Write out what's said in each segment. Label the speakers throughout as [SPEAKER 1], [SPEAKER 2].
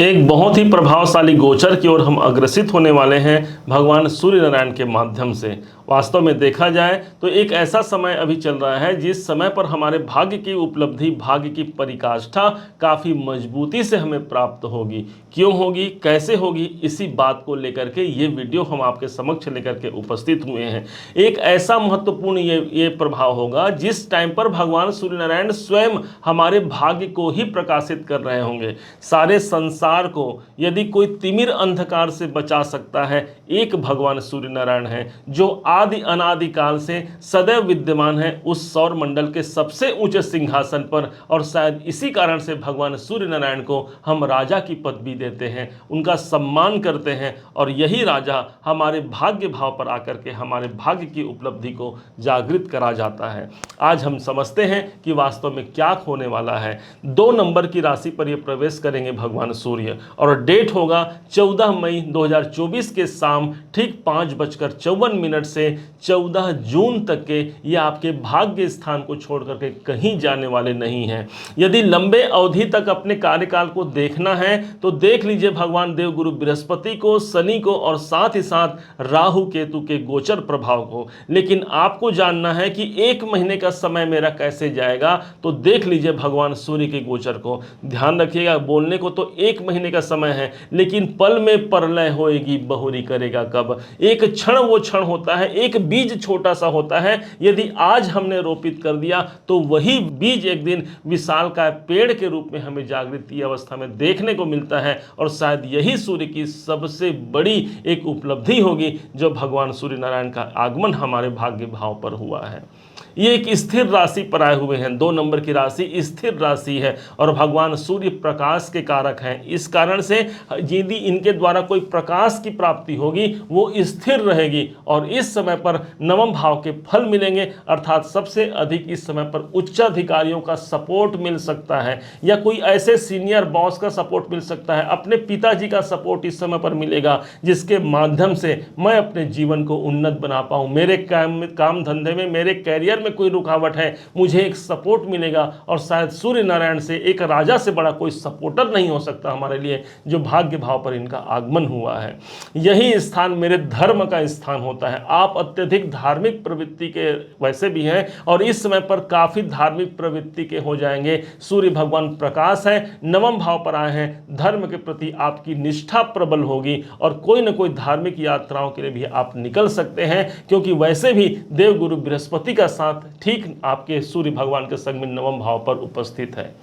[SPEAKER 1] एक बहुत ही प्रभावशाली गोचर की ओर हम अग्रसित होने वाले हैं भगवान सूर्य नारायण के माध्यम से। वास्तव में देखा जाए तो एक ऐसा समय अभी चल रहा है जिस समय पर हमारे भाग्य की उपलब्धि, भाग्य की पराकाष्ठा काफ़ी मजबूती से हमें प्राप्त होगी। क्यों होगी, कैसे होगी, इसी बात को लेकर के ये वीडियो हम आपके समक्ष लेकर के उपस्थित हुए हैं। एक ऐसा महत्वपूर्ण ये प्रभाव होगा जिस टाइम पर भगवान सूर्य नारायण स्वयं हमारे भाग्य को ही प्रकाशित कर रहे होंगे। सारे संसार को यदि कोई तिमिर अंधकार से बचा सकता है, एक भगवान सूर्य नारायण है जो आदि अनादि काल से सदैव विद्यमान है उस सौर मंडल के सबसे ऊंचे सिंहासन पर। और शायद इसी कारण से भगवान सूर्य नारायण को हम राजा की पदवी देते हैं, उनका सम्मान करते हैं, और यही राजा हमारे भाग्य भाव पर आकर के हमारे भाग्य की उपलब्धि को जागृत करा जाता है। आज हम समझते हैं कि वास्तव में क्या होने वाला है। 2 नंबर की राशि पर यह प्रवेश करेंगे भगवान सूर्य, और डेट होगा 14 मई 2024 के शाम ठीक 5:54 से 14 जून तक के। ये आपके भाग्य स्थान को छोड़ करके कहीं जाने वाले नहीं हैं। यदि लंबे अवधि तक अपने कार्यकाल को देखना है तो देख लीजिए भगवान देवगुरु बृहस्पति को, शनि को, और साथ ही साथ राहु केतु के गोचर प्रभाव को। लेकिन आपको जानना है कि 1 महीने का समय मेरा कैसे जाएगा, तो देख लीजिए भगवान सूर्य के गोचर को। ध्यान रखिएगा, बोलने को तो 1 महीने का समय है, लेकिन पल में प्रलय होएगी, बहुरी करेगा कब। एक क्षण वो क्षण होता है, एक बीज छोटा सा होता है, यदि आज हमने रोपित कर दिया तो वही बीज एक दिन विशालकाय पेड़ के रूप में हमें जागृति अवस्था में देखने को मिलता है। और शायद यही सूर्य की सबसे बड़ी एक उपलब्धि होगी जो भगवान सूर्य नारायण का आगमन हमारे भाग्य भाव पर हुआ है। ये एक स्थिर राशि पर आए हुए हैं। 2 नंबर की राशि स्थिर राशि है और भगवान सूर्य प्रकाश के कारक हैं। इस कारण से यदि इनके द्वारा कोई प्रकाश की प्राप्ति होगी वो स्थिर रहेगी, और इस समय पर नवम भाव के फल मिलेंगे, अर्थात सबसे अधिक इस समय पर उच्चाधिकारियों का सपोर्ट मिल सकता है, या कोई ऐसे सीनियर बॉस का सपोर्ट मिल सकता है, अपने पिताजी का सपोर्ट इस समय पर मिलेगा, जिसके माध्यम से मैं अपने जीवन को उन्नत बना पाऊँ। मेरे काम धंधे में, मेरे कैरियर में कोई रुकावट है, मुझे एक सपोर्ट मिलेगा। और शायद सूर्य नारायण से, एक राजा से बड़ा कोई सपोर्टर नहीं हो सकता हमारे लिए, जो भाग्य भाव पर इनका आगमन हुआ है। यही स्थान मेरे धर्म का स्थान होता है। आप अत्यधिक धार्मिक प्रवृत्ति के वैसे भी हैं और इस समय पर काफी धार्मिक प्रवृत्ति के हो जाएंगे। सूर्य भगवान प्रकाश है, नवम भाव पर आए हैं, धर्म के प्रति आपकी निष्ठा प्रबल होगी और कोई न कोई धार्मिक यात्राओं के लिए भी आप निकल सकते हैं, क्योंकि वैसे भी देवगुरु बृहस्पति का साथ ठीक आपके सूर्य भगवान के संग में नवम भाव पर उपस्थित है।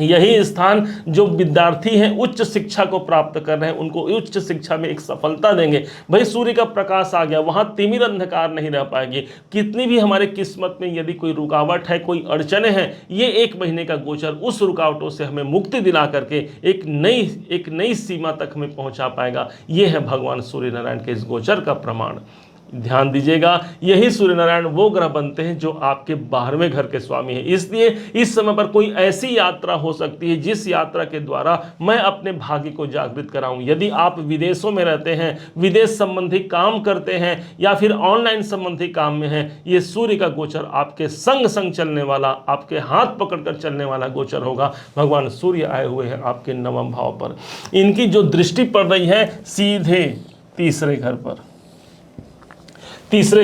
[SPEAKER 1] यही स्थान जो विद्यार्थी हैं, उच्च शिक्षा को प्राप्त कर रहे हैं, उनको उच्च शिक्षा में एक सफलता देंगे। भाई सूर्य का प्रकाश आ गया, वहां तिमिर अंधकार नहीं रह पाएगी। कितनी भी हमारे किस्मत में यदि कोई रुकावट है, कोई अड़चने हैं, ये 1 महीने का गोचर उस रुकावटों से हमें मुक्ति दिला करके एक नई सीमा तक हमें पहुंचा पाएगा। ये है भगवान सूर्य नारायण के इस गोचर का प्रमाण। ध्यान दीजिएगा, यही सूर्य नारायण वो ग्रह बनते हैं जो आपके 12वें घर के स्वामी हैं। इसलिए इस समय पर कोई ऐसी यात्रा हो सकती है जिस यात्रा के द्वारा मैं अपने भाग्य को जागृत कराऊं। यदि आप विदेशों में रहते हैं, विदेश संबंधी काम करते हैं, या फिर ऑनलाइन संबंधी काम में हैं, ये सूर्य का गोचर आपके संग संग चलने वाला, आपके हाथ पकड़कर चलने वाला गोचर होगा। भगवान सूर्य आए हुए हैं आपके नवम भाव पर। इनकी जो दृष्टि पड़ रही है सीधे तीसरे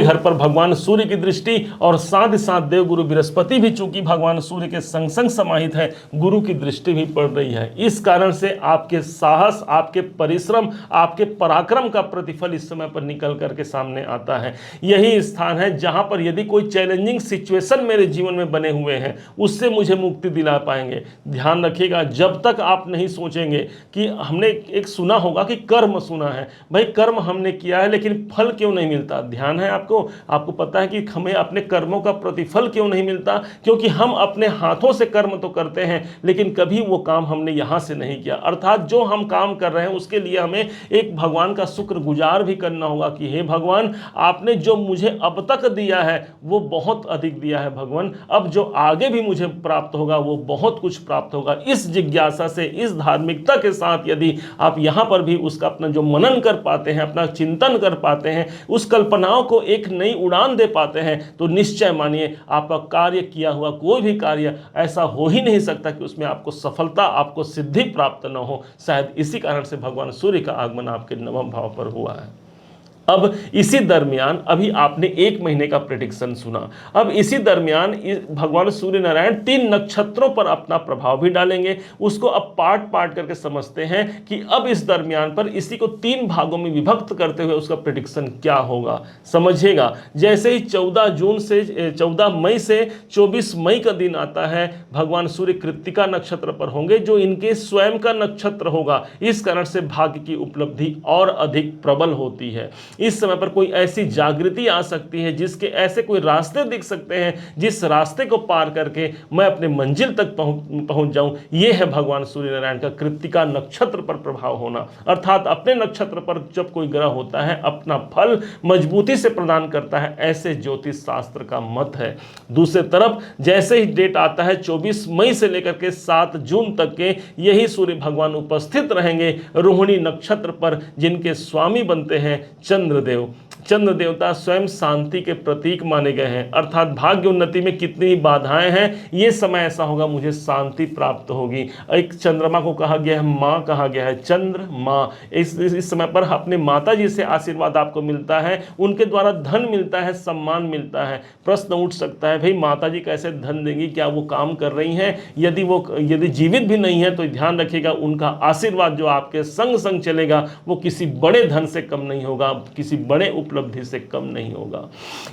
[SPEAKER 1] घर पर भगवान सूर्य की दृष्टि, और साथ ही साथ देवगुरु बृहस्पति भी चूंकि भगवान सूर्य के संग संग समाहित है, गुरु की दृष्टि भी पड़ रही है। इस कारण से आपके साहस, आपके परिश्रम, आपके पराक्रम का प्रतिफल इस समय पर निकल करके सामने आता है। यही स्थान है जहां पर यदि कोई चैलेंजिंग सिचुएशन मेरे जीवन में बने हुए हैं, उससे मुझे मुक्ति दिला पाएंगे। ध्यान रखिएगा, जब तक आप नहीं सोचेंगे कि हमने एक सुना होगा कि कर्म सुना है, भाई कर्म हमने किया है लेकिन फल क्यों नहीं मिलता। ध्यान है आपको पता है कि हमें अपने कर्मों का प्रतिफल क्यों नहीं मिलता, क्योंकि हम अपने हाथों से कर्म तो करते हैं लेकिन कभी वो काम हमने यहां से नहीं किया। अर्थात जो हम काम कर रहे हैं उसके लिए हमें एक भगवान का शुक्रगुजार भी करना होगा कि हे भगवान, आपने जो मुझे अब तक दिया है वो बहुत अधिक दिया है भगवान, अब जो आगे भी मुझे प्राप्त होगा वो बहुत कुछ प्राप्त होगा। इस जिज्ञासा से, इस धार्मिकता के साथ यदि आप यहां पर भी उसका अपना जो मनन कर पाते हैं, अपना चिंतन कर पाते हैं, उस कल्पनाओं को एक नई उड़ान दे पाते हैं तो निश्चय मानिए आपका कार्य किया हुआ कोई भी कार्य ऐसा हो ही नहीं सकता कि उसमें आपको सफलता, आपको सिद्धि प्राप्त न हो। शायद इसी कारण से भगवान सूर्य का आगमन आपके नवम भाव पर हुआ है। अब इसी दरमियान अभी आपने 1 महीने का प्रेडिक्शन सुना। अब इसी दरमियान भगवान सूर्य नारायण 3 नक्षत्रों पर अपना प्रभाव भी डालेंगे। उसको अब पार्ट पार्ट करके समझते हैं कि अब इस दरमियान पर इसी को 3 भागों में विभक्त करते हुए उसका प्रेडिक्शन क्या होगा। समझिएगा, जैसे ही 14 मई से 24 मई का दिन आता है, भगवान सूर्य कृत्तिका नक्षत्र पर होंगे, जो इनके स्वयं का नक्षत्र होगा। इस कारण से भाग्य की उपलब्धि और अधिक प्रबल होती है। इस समय पर कोई ऐसी जागृति आ सकती है, जिसके ऐसे कोई रास्ते दिख सकते हैं, जिस रास्ते को पार करके मैं अपने मंजिल तक पहुंच जाऊं। यह है भगवान सूर्य नारायण का कृत्तिका नक्षत्र पर प्रभाव होना। अर्थात अपने नक्षत्र पर जब कोई ग्रह होता है, अपना फल मजबूती से प्रदान करता है, ऐसे ज्योतिष शास्त्र का मत है। दूसरी तरफ जैसे ही डेट आता है 24 मई से लेकर के 7 जून तक के, यही सूर्य भगवान उपस्थित रहेंगे रोहिणी नक्षत्र पर, जिनके स्वामी बनते हैं चंद्रदेव। चंद्र देवता स्वयं शांति के प्रतीक माने गए हैं। अर्थात भाग्य उन्नति में कितनी बाधाएं हैं, ये समय ऐसा होगा मुझे शांति प्राप्त होगी। एक चंद्रमा को कहा गया है माँ, कहा गया है चंद्र माँ। इस समय पर अपने माता जी से आशीर्वाद आपको मिलता है, उनके द्वारा धन मिलता है, सम्मान मिलता है। प्रश्न उठ सकता है, भाई माता जी कैसे धन देंगी, क्या वो काम कर रही हैं? यदि जीवित भी नहीं है तो ध्यान रखिएगा, उनका आशीर्वाद जो आपके संग संग चलेगा वो किसी बड़े धन से कम नहीं होगा, किसी बड़े उपलब्धि से कम नहीं होगा।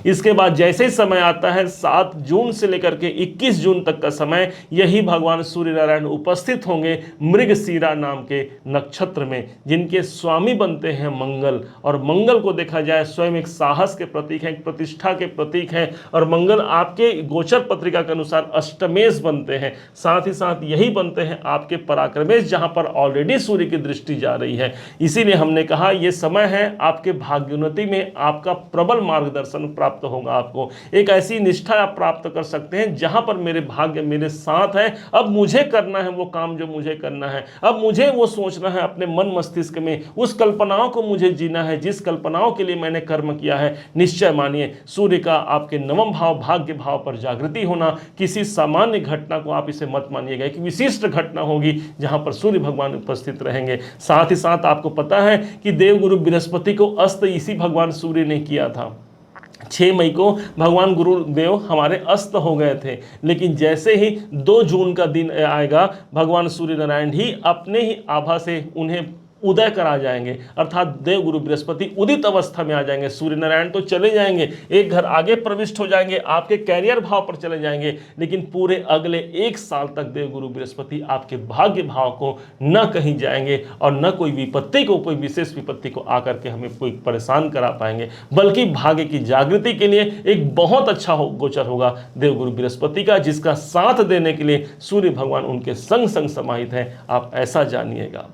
[SPEAKER 1] इसके बाद जैसे ही समय आता है 7 जून से लेकर के 21 जून तक का समय, यही भगवान सूर्य नारायण उपस्थित होंगे मृगशीरा नाम के नक्षत्र में, जिनके स्वामी बनते हैं मंगल। और मंगल को देखा जाए स्वयं एक साहस के प्रतीक है, एक प्रतिष्ठा के प्रतीक है। और मंगल आपके गोचर पत्रिका के अनुसार अष्टमेश बनते हैं, साथ ही साथ यही बनते हैं आपके पराक्रमेश, जहां पर ऑलरेडी सूर्य की दृष्टि जा रही है। इसीलिए हमने कहा यह समय है आपके भाग्योन्नति में, आपका प्रबल मार्गदर्शन प्राप्त होगा। आपको एक ऐसी निष्ठा आप प्राप्त कर सकते हैं जहां पर मेरे भाग्य मेरे साथ है, अब मुझे करना है वो काम जो मुझे करना है, अब मुझे वो सोचना है अपने मन मस्तिष्क में, उस कल्पनाओं को मुझे जीना है जिस कल्पनाओं के लिए मैंने कर्म किया है। निश्चय मानिए सूर्य का आपके नवम भाव भाग्य भाव पर जागृति होना किसी सामान्य घटना को आप इसे मत मानिएगा, एक विशिष्ट घटना होगी जहां पर सूर्य भगवान उपस्थित रहेंगे। साथ ही साथ आपको पता है कि देवगुरु बृहस्पति को अस्त इसी भगवान सूर्य ने किया था। 6 मई को भगवान गुरुदेव हमारे अस्त हो गए थे, लेकिन जैसे ही 2 जून का दिन आएगा, भगवान सूर्य नारायण ही अपने ही आभा से उन्हें उदय करा जाएंगे। अर्थात देव गुरु बृहस्पति उदित अवस्था में आ जाएंगे। सूर्य नारायण तो चले जाएंगे, एक घर आगे प्रविष्ट हो जाएंगे, आपके कैरियर भाव पर चले जाएंगे, लेकिन पूरे अगले 1 साल तक देव गुरु बृहस्पति आपके भाग्य भाव को न कहीं जाएंगे और न कोई विपत्ति को, कोई विशेष विपत्ति को आकर के हमें कोई परेशान करा पाएंगे, बल्कि भाग्य की जागृति के लिए एक बहुत अच्छा गोचर होगा देव गुरु बृहस्पति का, जिसका साथ देने के लिए सूर्य भगवान उनके संग संग समाहित हैं। आप ऐसा जानिएगा।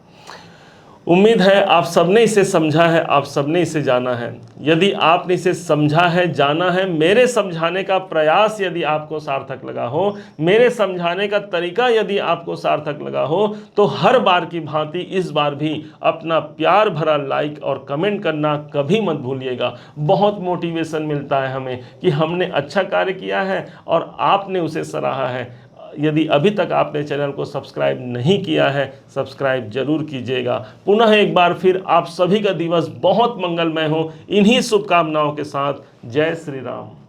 [SPEAKER 1] उम्मीद है आप सबने इसे समझा है, आप सबने इसे जाना है। यदि आपने इसे समझा है, जाना है, मेरे समझाने का प्रयास यदि आपको सार्थक लगा हो, मेरे समझाने का तरीका यदि आपको सार्थक लगा हो, तो हर बार की भांति इस बार भी अपना प्यार भरा लाइक और कमेंट करना कभी मत भूलिएगा। बहुत मोटिवेशन मिलता है हमें कि हमने अच्छा कार्य किया है और आपने उसे सराहा है। यदि अभी तक आपने चैनल को सब्सक्राइब नहीं किया है, सब्सक्राइब जरूर कीजिएगा। पुनः एक बार फिर आप सभी का दिवस बहुत मंगलमय हो, इन्हीं शुभकामनाओं के साथ। जय श्री राम।